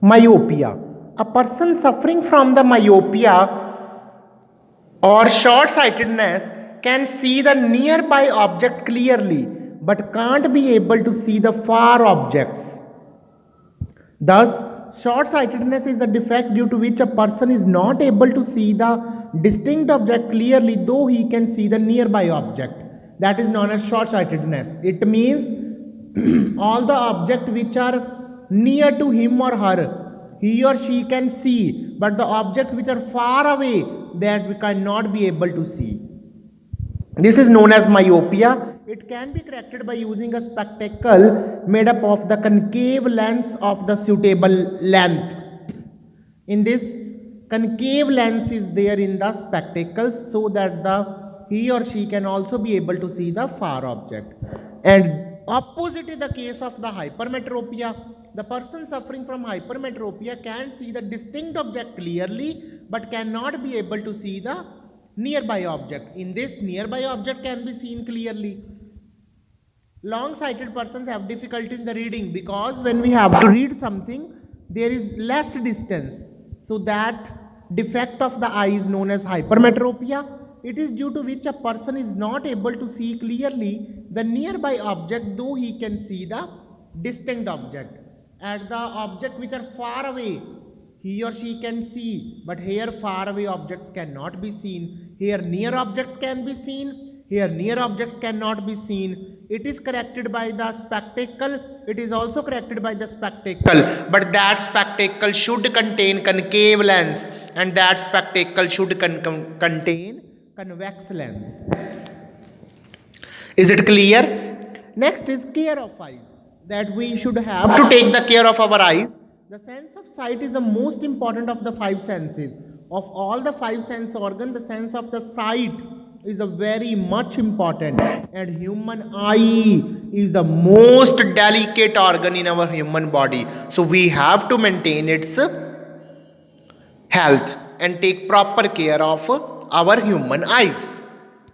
Myopia. A person suffering from the myopia or short sightedness can see the nearby object clearly but can't be able to see the far objects. Thus, short sightedness is the defect due to which a person is not able to see the distinct object clearly, though he can see the nearby object. That is known as short sightedness. It means all the objects which are near to him or her, he or she can see, but the objects which are far away, that we cannot be able to see. This is known as myopia. It can be corrected by using a spectacle made up of the concave lens of the suitable length. In this, concave lens is there in the spectacles so that he or she can also be able to see the far object. And opposite is the case of the hypermetropia. The person suffering from hypermetropia can see the distinct object clearly but cannot be able to see the nearby object. In this, nearby object can be seen clearly. Long-sighted persons have difficulty in the reading because when we have to read something, there is less distance. So that defect of the eye is known as hypermetropia. It is due to which a person is not able to see clearly the nearby object, though he can see the distinct object. At the object which are far away, he or she can see, but here far away objects cannot be seen. Here near objects can be seen, here near objects cannot be seen. It is corrected by the spectacle. It is also corrected by the spectacle, but that spectacle should contain concave lens and that spectacle should contain convex lens. Is it clear? Next is care of eyes. That we should have to take the care of our eyes. The sense of sight is the most important of the five senses. Of all the five sense organs, the sense of the sight is a very much important, and human eye is the most delicate organ in our human body. So we have to maintain its health and take proper care of our human eyes.